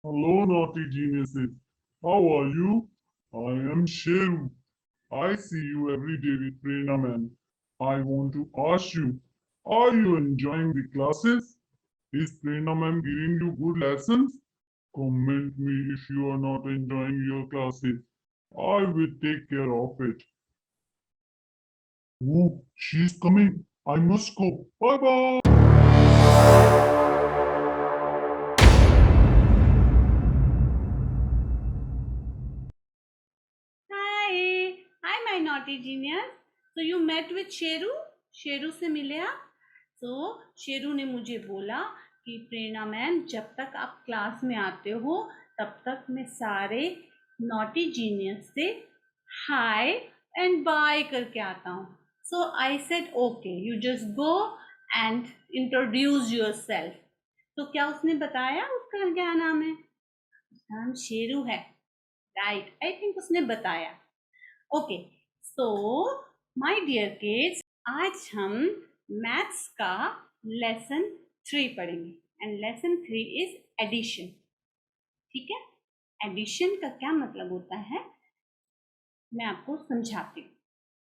Hello, naughty geniuses. How are you? I am Sheru. I see you every day with Prerna Man. I want to ask you, are you enjoying the classes? Is Prerna Man giving you good lessons? Comment me if you are not enjoying your classes. I will take care of it. Oh, she's coming. I must go. Bye bye. Hi, hi, my naughty genius. So you met with Sheru? Sheru से मिले आप? तो शेरू ने मुझे बोला कि प्रेरणा ma'am जब तक आप क्लास में आते हो तब तक मैं सारे नॉटी जीनियस से हाय एंड बाय करके आता हूँ. So I said okay, you just go and introduce yourself. तो क्या उसने बताया उसका क्या नाम है? उसका नाम शेरू है. राइट, आई थिंक उसने बताया. Okay, so my dear kids, आज हम मैथ्स का लेसन 3 पढ़ेंगे एंड लेसन 3 इज एडिशन. ठीक है, एडिशन का क्या मतलब होता है मैं आपको समझाती हूँ.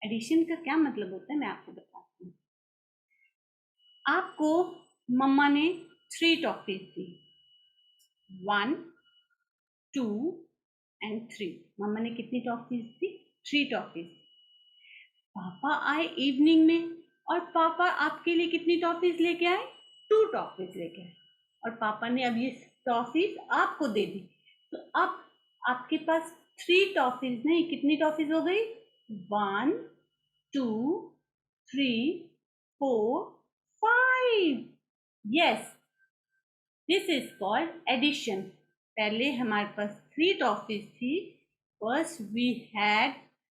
एडिशन का क्या मतलब होता है मैं आपको बताती हूँ. आपको मम्मा ने 3 टॉफीज दी, 1 2 एंड 3. मम्मा ने कितनी टॉफीज दी? 3 टॉफीज. पापा आए इवनिंग में और पापा आपके लिए कितनी टॉफीज लेके आए? 2 टॉफीज लेके आए. और पापा ने अब ये टॉफीज आपको दे दी. तो अब आपके पास 3 टॉफीज नहीं, कितनी टॉफीज हो गई? 1 2 3 4 5. Yes, this is called addition. पहले हमारे पास 3 टॉफीज थी. First we had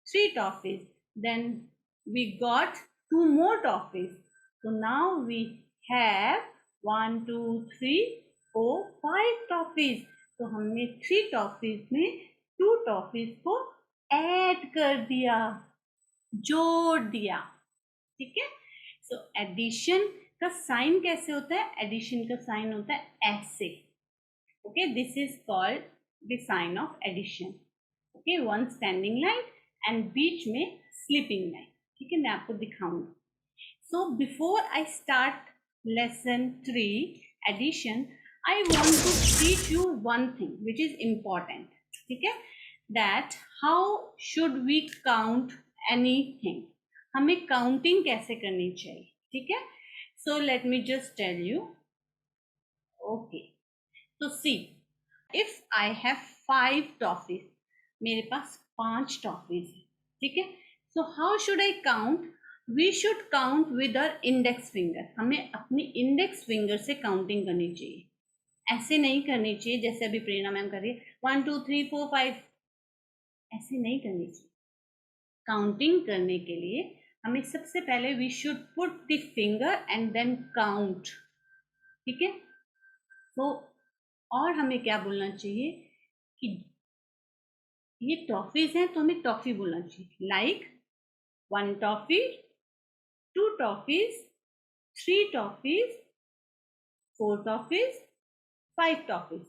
3 toffees, then we got 2 more toffees. So now we have 1 2 3 4 5 toffees. तो हमने 3 टॉफीज में 2 टॉफीज को ऐड कर दिया, जोड़ दिया. ठीक है. सो एडिशन का साइन कैसे होता है? एडिशन का साइन होता है ऐसे. Okay, this is called the sign of addition. Okay, one standing line and बीच में स्लीपिंग लाइन. ठीक है, मैं आपको दिखाऊंगी. So before I start lesson 3 addition, I want to teach you one thing which is important. ठीक है, that how should we count anything. हमें काउंटिंग कैसे करनी चाहिए. ठीक है, so let me just tell you. Okay, तो see, if I have 5 toffees, मेरे पास 5 टॉफीज है. ठीक है, so how should I count? We should count with our index finger. हमें अपनी इंडेक्स फिंगर से काउंटिंग करनी चाहिए. ऐसे नहीं करनी चाहिए जैसे अभी प्रेरणा मैम कर रही है 1 2 3 4 5. ऐसे नहीं करनी चाहिए. काउंटिंग करने के लिए हमें सबसे पहले we should put the finger and then count. ठीक है, तो और हमें क्या बोलना चाहिए कि ये टॉफीज हैं तो हमें टॉफी बोलना चाहिए. Like 1 toffee, 2 toffees, 3 toffees, 4 toffees, 5 toffees.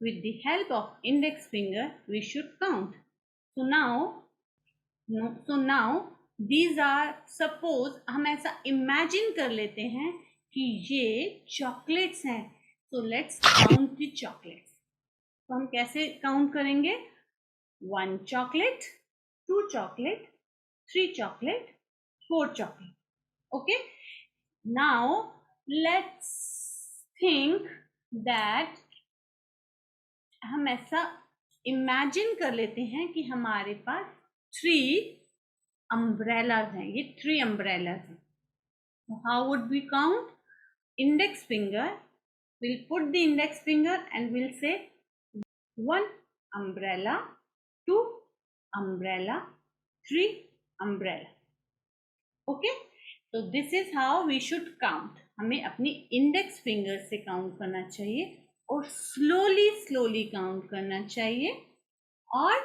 With the help of index finger, we should count. So now, no, so now these are, suppose हम ऐसा imagine कर लेते हैं कि ये chocolates हैं. So let's count the chocolates. तो हम कैसे count करेंगे? 1 chocolate, 2 chocolate, 3 chocolate, 4 chocolate. Okay, now let's think that हम ऐसा इमेजिन कर लेते हैं कि हमारे पास 3 अम्ब्रेलाज हैं. ये 3 अम्ब्रेलाज हैं. How would we count? Index finger, we'll put the index finger and we'll say 1 umbrella, 2 umbrella, 3 umbrella. Okay, so this is how we should count. हमें अपनी इंडेक्स फिंगर से काउंट करना चाहिए और स्लोली स्लोली काउंट करना चाहिए. और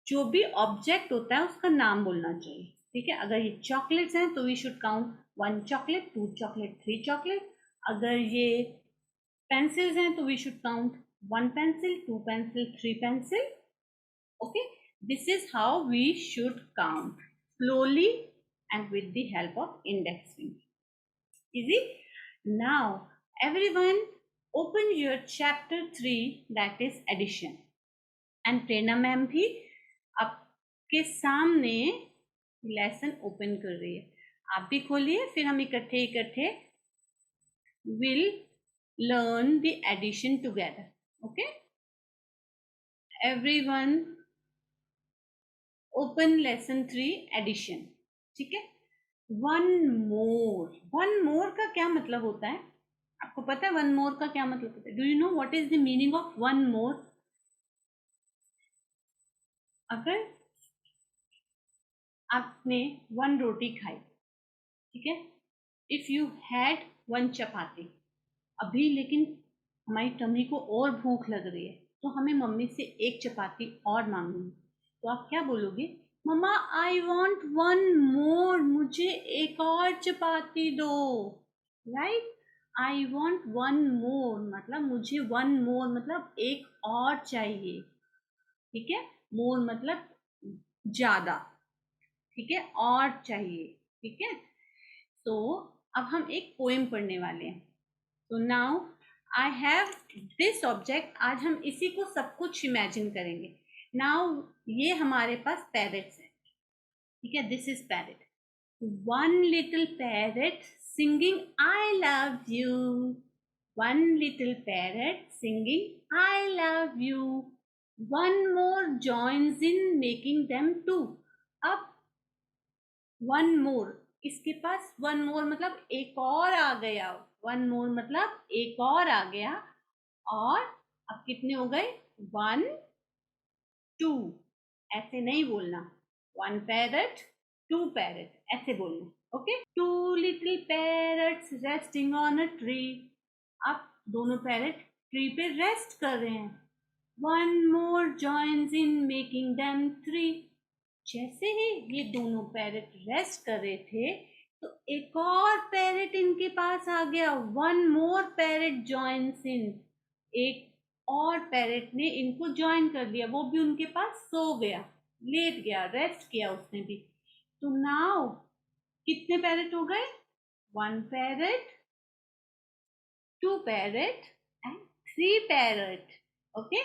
जो भी ऑब्जेक्ट होता है उसका नाम बोलना चाहिए. ठीक है, अगर ये चॉकलेट्स हैं तो we should count 1 chocolate, 2 chocolate, 3 chocolate. अगर ये पेंसिल्स हैं तो we should count 1 pencil, 2 pencil, 3 pencil. Okay, this is how we should count slowly and with the help of index finger. Easy? Now, everyone, open your chapter 3, that is addition. And Prerna ma'am भी आपके सामने lesson open कर रही है. आप भी खोलिए, फिर हम इकट्ठे will learn the addition together. Okay? Everyone, open lesson 3 addition. ठीक है? वन मोर का क्या मतलब होता है? आपको पता है वन मोर का क्या मतलब होता है? Do you know what is the meaning of one more? अगर आपने 1 रोटी खाई, ठीक है, इफ यू हैड 1 चपाती, अभी लेकिन हमारी टमी को और भूख लग रही है, तो हमें मम्मी से 1 चपाती और मांगनी है, तो आप क्या बोलोगे? मम्मा आई वॉन्ट 1 मोर, मुझे एक और चपाती दो. राइट? आई वॉन्ट 1 मोर मतलब मुझे 1 मोर मतलब एक और चाहिए. ठीक है? मोर मतलब ज्यादा. ठीक है? और चाहिए. ठीक है? तो अब हम एक पोएम पढ़ने वाले हैं. तो now I have this object. आज हम इसी को सब कुछ इमेजिन करेंगे. नाउ ये हमारे पास पैरेट्स है. ठीक है? This is parrot. One little parrot singing I love you. One little parrot singing I love you. One more joins in making them two. अब one more, इसके पास one more मतलब एक और आ गया. One more मतलब एक और आ गया. और अब कितने हो गए? 1 2. ऐसे नहीं बोलना. 1 parrot, 2 parrot, ऐसे बोलना. Okay? 2 little parrots resting on a tree. अब दोनों पैरट ट्री पे रेस्ट कर रहे हैं. 1 more joins in making them 3. जैसे ही ये दोनों पैरट रेस्ट कर रहे थे, तो एक और पैरट इनके पास आ गया. 1 more parrot joins in. एक और पैरट ने इनको ज्वाइन कर लिया. वो भी उनके पास सो गया, लेट गया, रेस्ट किया उसने भी. तो नाउ कितने पैरट हो गए? 1 parrot, 2 parrot and 3 parrot. Okay,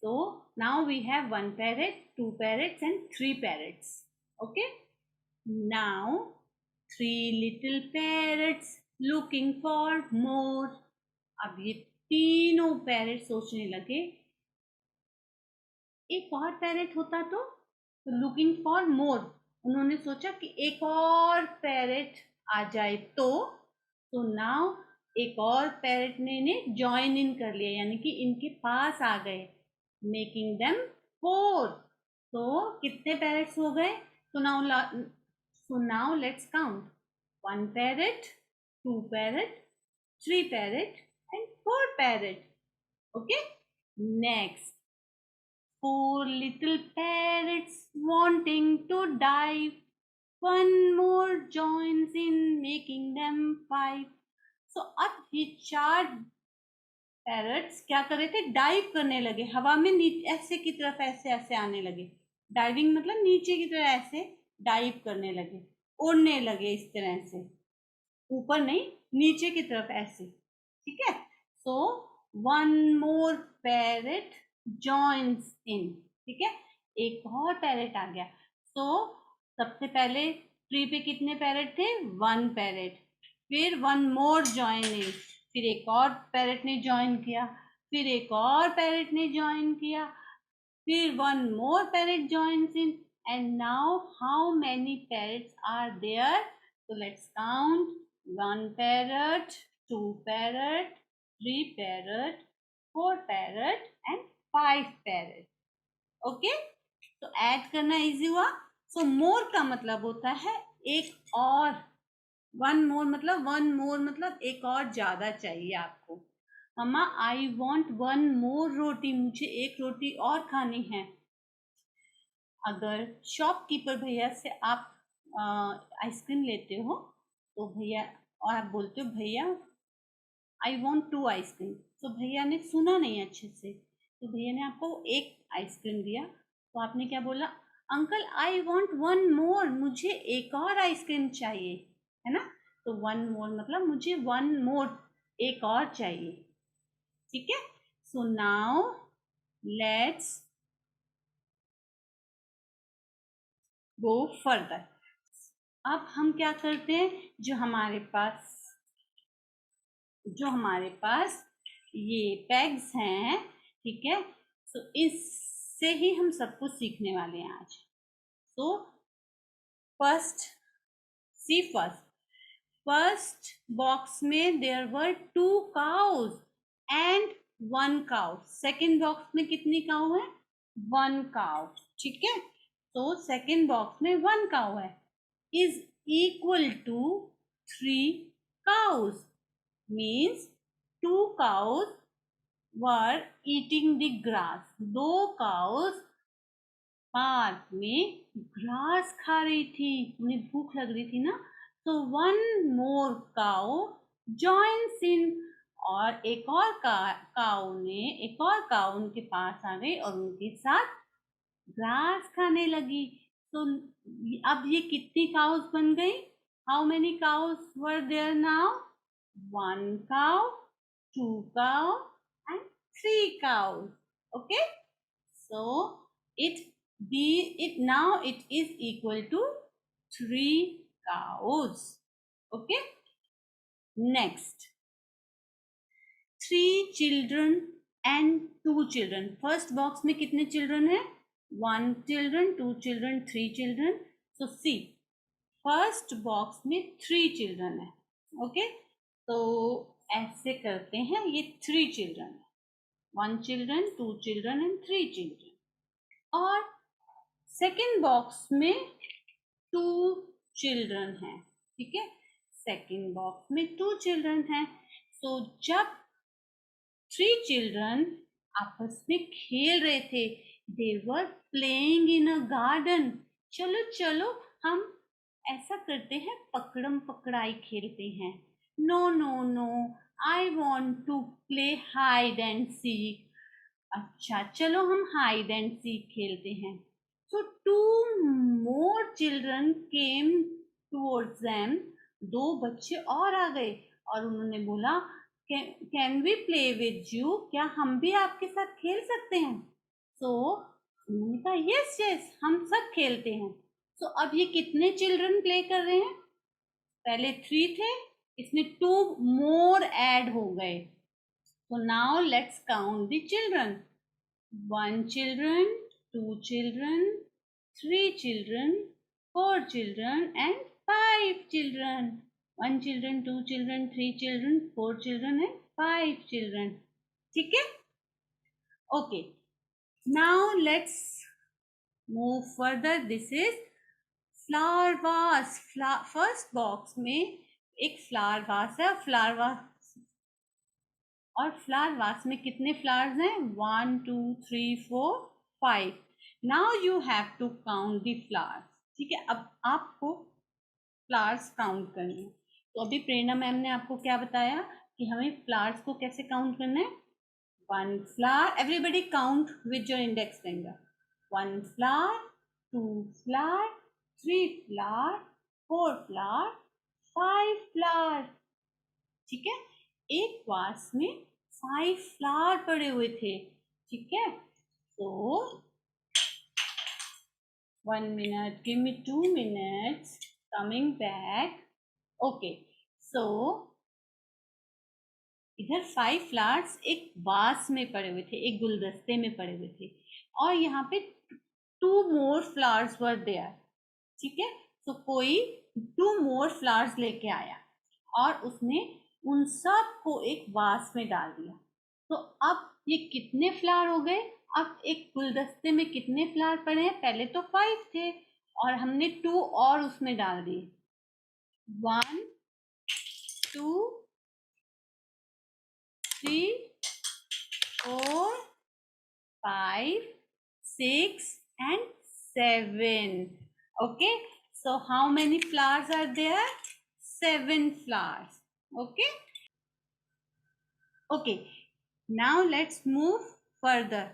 so now we have 1 parrot, 2 parrots and 3 parrots. Okay, now 3 little parrots looking for more. अब ये तीनों पैरट सोचने लगे, एक और पैरट होता तो लुकिंग फॉर मोर. उन्होंने सोचा कि एक और पैरट आ जाए. तो नाउ एक और पैरट ने इन्हें ज्वाइन इन कर लिया, यानी कि इनके पास आ गए. Making them 4. तो कितने पैरट्स हो गए? तो now let's count. 1 parrot, 2 parrot, 3 parrot and 4 parrot. Okay, next. 4 little parrots wanting to dive. 1 more joins in making them 5. So अब ये 4 पैरट्स क्या कर रहे थे? डाइव करने लगे हवा में, नीचे ऐसे की तरफ, ऐसे ऐसे आने लगे. डाइविंग मतलब नीचे की तरफ ऐसे डाइव करने लगे, उड़ने लगे इस तरह से. ऊपर नहीं, नीचे की तरफ ऐसे. ठीक है? सो 1 more parrot joins in. ठीक है? एक और पैरट आ गया. सो सबसे पहले ट्री पे कितने पैरट थे? 1 पैरट. फिर 1 more join in. फिर एक और पैरट ने ज्वाइन किया. फिर एक और पैरट ने ज्वाइन किया. फिर 1 more parrot joins in. And now how many parrots are there? So let's count. 1 parrot, 2 parrot, 3 parrot, 4 parrot and 5 parrot. Okay? तो ऐड करना इजी हुआ. सो मोर का मतलब होता है एक और. 1 मोर मतलब एक और ज्यादा चाहिए आपको. मम्मा आई वॉन्ट 1 मोर रोटी, मुझे एक रोटी और खानी है. अगर शॉपकीपर भैया से आप आइसक्रीम लेते हो, तो भैया, और आप बोलते हो भैया आई वॉन्ट 2 आइसक्रीम। तो भैया ने सुना नहीं अच्छे से, तो भैया ने आपको एक आइसक्रीम दिया, तो आपने क्या बोला, अंकल आई वॉन्ट 1 मोर, मुझे एक और आइसक्रीम चाहिए, है ना। तो 1 मोर मतलब मुझे 1 मोर, एक और चाहिए, ठीक है। So now let's go further. अब हम क्या करते हैं, जो हमारे पास ये पैग्स हैं, ठीक है, तो इससे ही हम सब कुछ सीखने वाले हैं आज। तो फर्स्ट सी फर्स्ट बॉक्स में there were 2 cows and 1 cow. Second box में कितनी काउ है, 1 काउ, ठीक है। तो सेकेंड बॉक्स में 1 काउ है, is equal to 3 cows, means 2 cows were eating the grass। 2 cows park में ग्रास खा रही थी, उन्हें भूख लग रही थी ना। तो 1 more cow joins in, और एक और काउ उनके पास आ गई और उनके साथ ग्रास खाने लगी। तो अब ये कितनी काउस बन गई, how many cows were there now, 1 cow, 2 cow and 3 cows, okay। So it now it is equal to 3 cows, okay। Next, 3 children and 2 children। First box में कितने चिल्ड्रन है, 1 children, 2 children, 3 children। so see, first box में 3 children है, okay. तो ऐसे करते हैं, ये 3 चिल्ड्रन है, 1 चिल्ड्रन, 2 चिल्ड्रन एंड 3 चिल्ड्रन। और सेकेंड बॉक्स में 2 चिल्ड्रन है, ठीक है, सेकेंड बॉक्स में 2 चिल्ड्रन है। तो जब 3 चिल्ड्रन आपस में खेल रहे थे, दे were playing in a garden. चलो चलो हम ऐसा करते हैं, पकड़म पकड़ाई खेलते हैं। No no no, I want to play hide and seek. अच्छा चलो हम हाइड एंड सीक खेलते हैं। So 2 more children came towards them. 2 बच्चे और आ गए और उन्होंने बोला, can we play with you, क्या हम भी आपके साथ खेल सकते हैं। तो उन्होंने कहा यस यस, हम सब खेलते हैं। तो अब ये कितने चिल्ड्रन प्ले कर रहे हैं, पहले 3 थे, इसमें 2 मोर ऐड हो गए। तो now let's count the children, 1 children, 2 children, 3 children, 4 children and 5 children। 1 children, 2 children, 3 children, 4 children and 5 children, ठीक है। Okay, now let's move further. This is flower vase. First box में एक फ्लावर वास है, और flower vase में कितने flowers हैं, 1 2 3 4 5। Now you have to count the flowers, ठीक है। अब आपको फ्लावर्स काउंट करने हैं। तो अभी प्रेरणा मैम ने आपको क्या बताया कि हमें फ्लावर्स को कैसे काउंट करना है। 1 flower, everybody count with your index finger. 1 flower, 2 flower, 3 flower, 4 flower, 5 flower, ठीक है। एक वास में 5 फ्लावर पड़े हुए थे, ठीक है। तो 1 minute, give me 2 minutes, coming back, okay। so इधर 5 फ्लावर्स एक वास में पड़े हुए थे, एक गुलदस्ते में पड़े हुए थे, और यहाँ पे 2 मोर फ्लावर्स वर देयर, ठीक है। तो कोई 2 मोर फ्लावर्स लेके आया और उसने उन सब को एक वास में डाल दिया। तो अब ये कितने फ्लावर हो गए, अब एक गुलदस्ते में कितने फ्लावर पड़े हैं, पहले तो 5 थे और हमने 2 और उसमें डाल दिए, 1 2 3 4 5 6 and 7, okay। so how many flowers are there, 7 flowers, okay। Okay, now let's move further.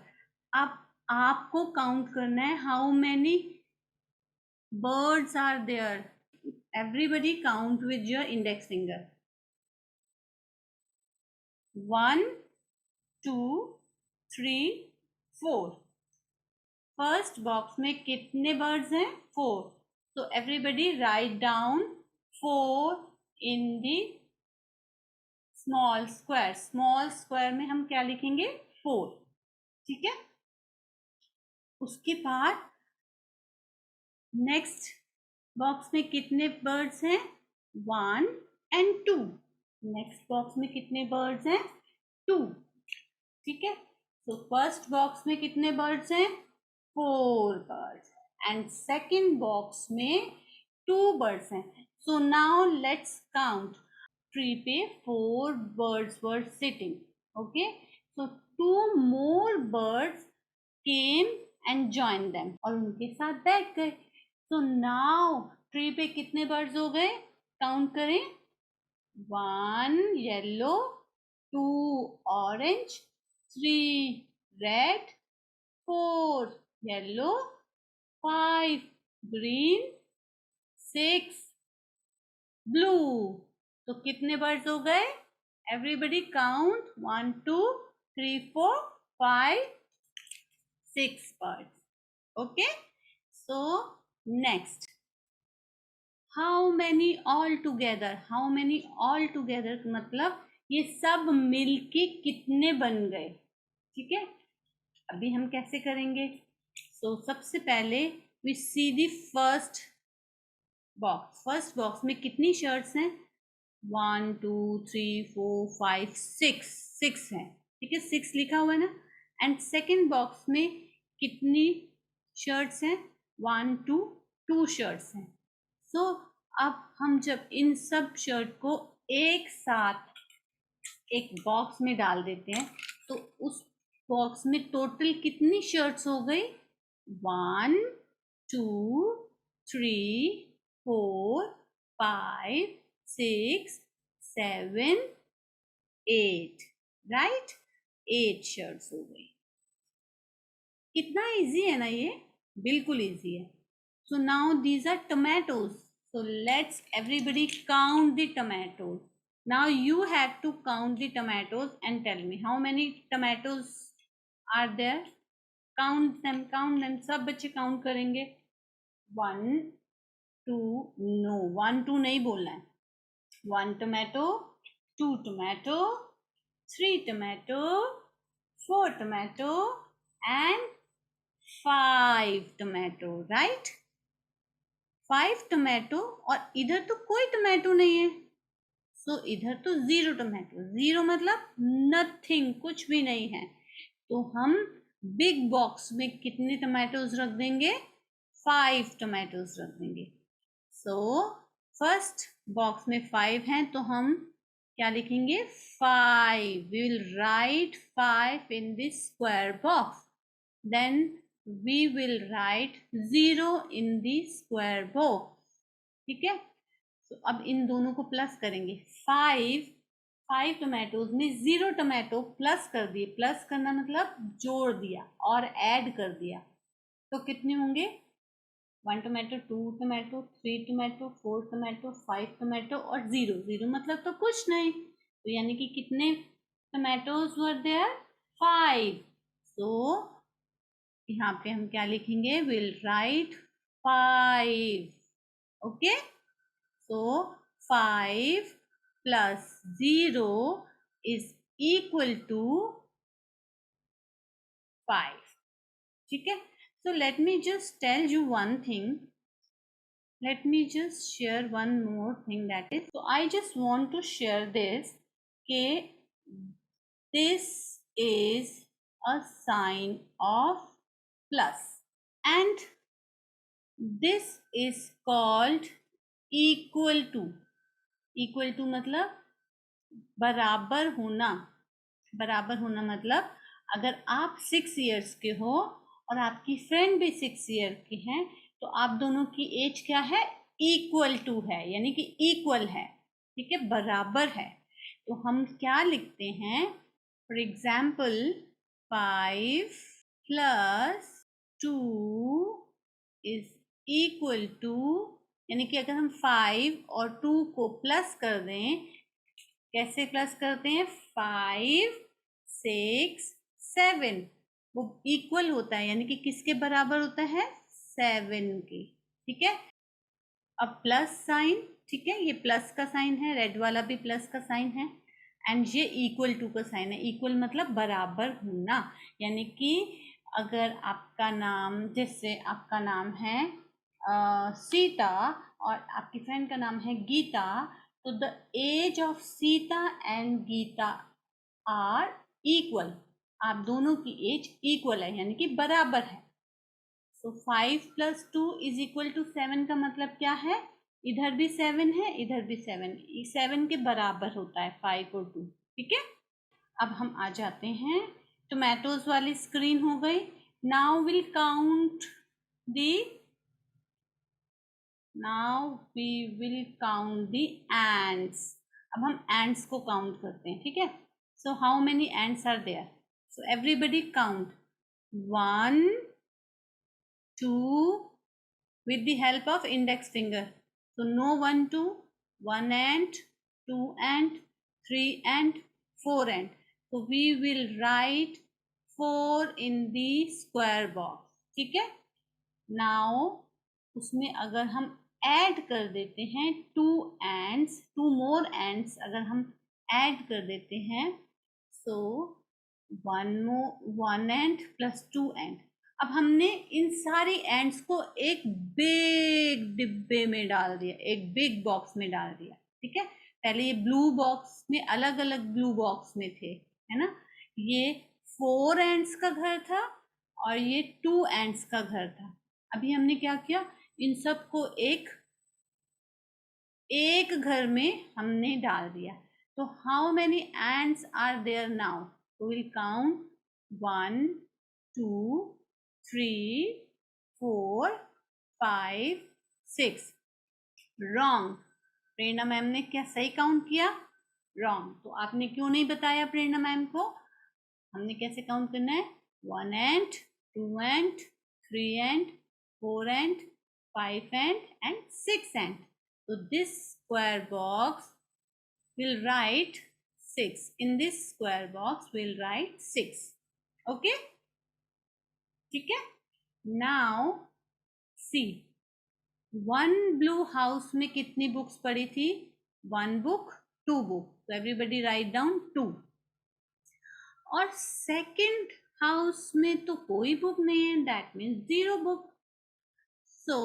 अब आपको काउंट करना है how many birds are there. Everybody count with your index finger. 1, 2, 3, 4. First box में कितने बर्ड्स हैं? 4. तो everybody write down 4 in the small square. Small square में हम क्या लिखेंगे? 4. ठीक है. उसके बाद नेक्स्ट बॉक्स में कितने बर्ड्स हैं? 1 and 2. नेक्स्ट बॉक्स में कितने बर्ड्स हैं? 2. ठीक है. तो फर्स्ट बॉक्स में कितने बर्ड्स हैं? 4 बर्ड्स. एंड सेकेंड बॉक्स में 2 बर्ड्स हैं. So now let's count. Tree पे 4 birds were sitting. Okay, so 2 more birds came and joined them. और उनके साथ बैठ गए. So now ट्री पे कितने birds हो गए? काउंट करें. 1 yellow, 2 orange, 3 red, 4 yellow, 5 green, 6 blue. तो कितने बर्ड्स हो गए? Everybody count. 1 2 3 4 5 6 birds. Okay, so next, how many all together? How many all together मतलब ये सब मिलके कितने बन गए? ठीक है. अभी हम कैसे करेंगे? So सबसे पहले we see the first box. First box में कितनी शर्ट्स हैं? 1 2 3 4 5 6 है. ठीक है, 6 लिखा हुआ है ना. एंड सेकेंड बॉक्स में कितनी शर्ट्स हैं? 1 2 2 शर्ट्स हैं. सो अब हम जब इन सब शर्ट को एक साथ एक बॉक्स में डाल देते हैं तो उस बॉक्स में टोटल कितनी शर्ट्स हो गई? 1 2 3 4 5 6 7 8. राइट, 8 शर्ट्स हो गई. कितना इजी है ना ये? बिल्कुल इजी है. So now these are tomatoes. So let's everybody count the tomatoes. Now you have to count the tomatoes and tell me how many tomatoes are there. Count them. सब बच्चे काउंट करेंगे. 1 2 no 1 2 नहीं बोलना है. 1 tomato, 2 tomato, 3 tomato, 4 tomato and 5 tomato. Right? 5 tomato. और इधर तो कोई टोमेटो नहीं है. सो इधर तो 0 टोमेटो. 0 मतलब नथिंग, कुछ भी नहीं है. तो हम बिग बॉक्स में कितने टोमेटोज रख देंगे? 5 टोमेटोज रख देंगे. सो फर्स्ट बॉक्स में 5 हैं तो हम क्या लिखेंगे? 5. We will write 5 in this square box. Then we will write 0 in this square box. ठीक है. तो अब इन दोनों को प्लस करेंगे. 5 टोमेटोज में 0 टोमेटो प्लस कर दिए. प्लस करना मतलब जोड़ दिया और ऐड कर दिया. तो कितने होंगे? 1 tomato, 2 tomato, 3 tomato, 4 tomato, 5 tomato और 0 मतलब तो कुछ नहीं. तो यानी कि कितने टोमेटोज वर देयर? 5. सो यहाँ पे हम क्या लिखेंगे? Will write 5. Okay. So 5 plus 0 is equal to 5. ठीक है. So let me just tell you one thing. Let me just share one more thing, that is, so I just want to share this. Okay, this is a sign of plus and this is called equal to. Equal to मतलब बराबर होना. बराबर होना मतलब अगर आप 6 years के हो और आपकी फ्रेंड भी 6 year की हैं तो आप दोनों की एज क्या है? इक्वल टू है, यानी कि इक्वल है. ठीक है, बराबर है. तो हम क्या लिखते हैं? For example, 5 plus 2 is equal to, यानी कि अगर हम 5 और 2 को प्लस कर दें, कैसे प्लस करते हैं? 5 6 7, वो इक्वल होता है, यानी कि किसके बराबर होता है? 7 के। ठीक है, अब प्लस साइन, ठीक है, ये प्लस का साइन है, रेड वाला भी प्लस का साइन है, एंड ये इक्वल टू का साइन है। इक्वल मतलब बराबर होना, यानी कि अगर आपका नाम, जैसे आपका नाम है सीता और आपकी फ्रेंड का नाम है गीता, तो the age of Sita and Gita are equal. आप दोनों की एज इक्वल है, यानी कि बराबर है। तो 5 प्लस 2 इज इक्वल टू 7 का मतलब क्या है? इधर भी 7 है, इधर भी 7, 7 के बराबर होता है 5 और 2। ठीक है, अब हम आ जाते हैं, टोमेटोज वाली स्क्रीन हो गई। Now we will count the ends. अब हम एंड्स को काउंट करते हैं। ठीक है, so how many ends are there? So everybody count 1 2 with the help of index finger. So no 1 2, 1 and 2 and 3 and 4 and. So we will write 4 in the square box. ठीक है, now उसमें अगर हम add कर देते हैं 2 more ants अगर हम ऐड कर देते हैं, so 1 ant plus 2 ant। अब हमने इन सारी एंड्स को एक बिग डिब्बे में डाल दिया, एक बिग बॉक्स में डाल दिया। ठीक है, पहले ये ब्लू बॉक्स में, अलग अलग ब्लू बॉक्स में थे, है ना। ये 4 एंड्स का घर था और ये 2 एंड्स का घर था। अभी हमने क्या किया, इन सबको एक घर में हमने डाल दिया। तो how many ends are there now? Will count 1 2 3 4 5 6। Wrong. Prerna ma'am ने क्या सही काउंट किया? रॉन्ग। तो आपने क्यों नहीं बताया प्रेरणा मैम को? हमने कैसे काउंट करना है? 1 and 2 and 3 and 4 and 5 and 6 and. So this square box will write 6. In this square box we'll write 6. Okay? ठीक है, नाउ सी, 1 ब्लू हाउस में कितनी बुक्स पड़ी थी? 1 बुक, 2 बुक। तो एवरीबडी राइट डाउन 2। और सेकंड हाउस में तो कोई बुक नहीं है, दैट मीन्स 0 बुक। सो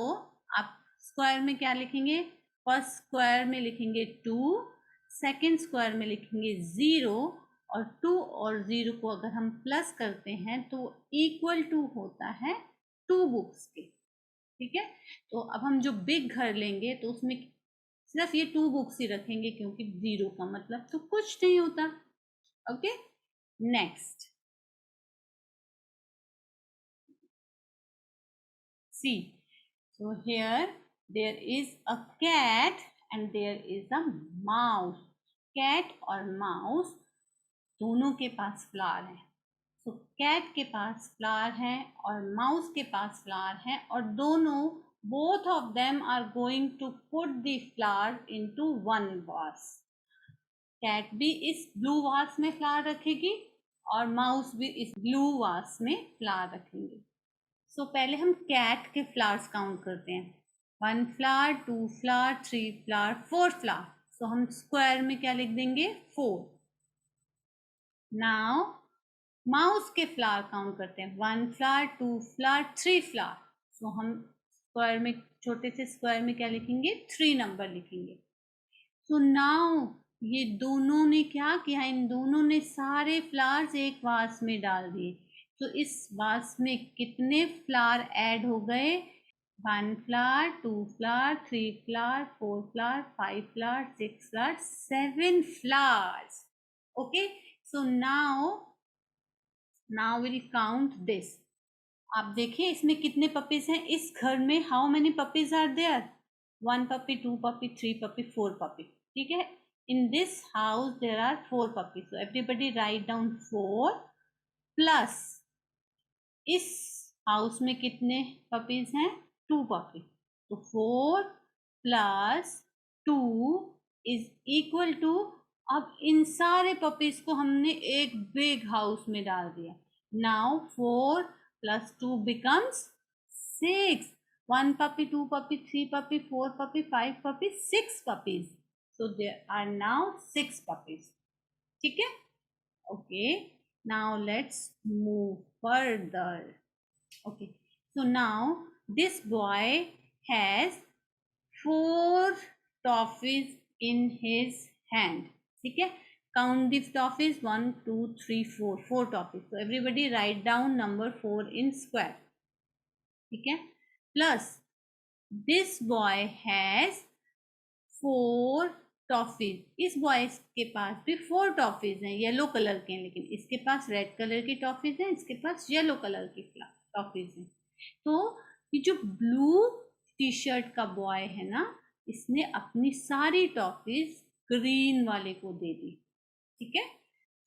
आप स्क्वायर में क्या लिखेंगे? फर्स्ट स्क्वायर में लिखेंगे 2, सेकंड स्क्वायर में लिखेंगे 0, और 2 और 0 को अगर हम प्लस करते हैं तो इक्वल टू होता है 2 बुक्स के। ठीक है, तो अब हम जो बिग घर लेंगे तो उसमें सिर्फ ये 2 बुक्स ही रखेंगे, क्योंकि 0 का मतलब तो कुछ नहीं होता। Okay, next C. So here there is a cat and there is a mouse. Cat और mouse दोनों के पास फ्लावर है। तो कैट के पास फ्लावर है और माउस के पास फ्लावर है, और दोनों, both of them are going to put the flower into one vase. Cat भी इस ब्लू वास में फ्लावर रखेगी और माउस भी इस ब्लू वास में फ्लावर रखेंगे। सो पहले हम कैट के फ्लावर्स काउंट करते हैं। 1 फ्लावर, 2 फ्लावर, 3 फ्लावर, 4 फ्लावर। सो हम स्क्वायर में क्या लिख देंगे? 4। नाउ माउस के फ्लावर काउंट करते हैं। 1 फ्लावर, 2 फ्लावर, 3 फ्लावर। सो हम स्क्वायर में, छोटे से स्क्वायर में क्या लिखेंगे? 3 नंबर लिखेंगे। सो नाउ ये दोनों ने क्या किया? इन दोनों ने सारे फ्लावर्स एक वास में डाल दिए। तो इस वास में कितने फ्लावर ऐड हो गए? 1 flower, 2 flower, 3 flower, 4 flower, 5 flower, 6 flower, 7 flowers. Okay, so now will count this. आप देखिए इसमें कितने पपीज हैं इस घर में। How many puppies are there? 1 puppy, 2 puppy, 3 puppy, 4 puppy. ठीक है, in this house there are 4 puppies. So everybody write down 4 plus इस हाउस में कितने पपीज हैं? 2 पपी. तो 4 प्लस 2 इज इक्वल टू, अब इन सारे पपीज को हमने एक बिग हाउस में डाल दिया. Now 4 plus 2 becomes 6. 1 puppy, 2 puppy, 3 puppy, 4 puppy, 5 puppy, 6 puppies. So there are now 6 puppies. ठीक है? Okay. Now let's move further. Okay. So now this boy has 4 toffees in his hand. ठीक है? Count the toffees. 1, 2, 3, 4. 4 toffees. So everybody write down number 4 in square. ठीक है? Plus this boy has 4 toffees. इस boy के पास भी 4 toffees हैं, yellow colour के हैं, लेकिन इसके पास रेड कलर की टॉफीज हैं, इसके पास येलो कलर की टॉफीज हैं. तो ये जो ब्लू टी शर्ट का बॉय है ना, इसने अपनी सारी टॉफीज ग्रीन वाले को दे दी. ठीक है?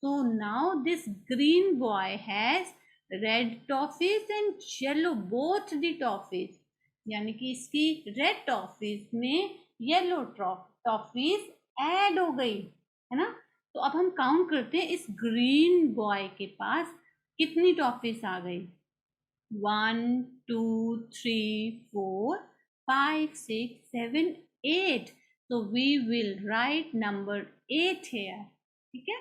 तो now this green boy has red toffees and yellow both the toffees. यानी कि इसकी रेड टॉफीज में येलो टॉफीज ऐड हो गई है ना. तो अब हम काउंट करते हैं इस ग्रीन बॉय के पास कितनी टॉफीज आ गई. 1, 2, 3, 4, 5, 6, 7, 8. So we will write number 8 here. ठीक है?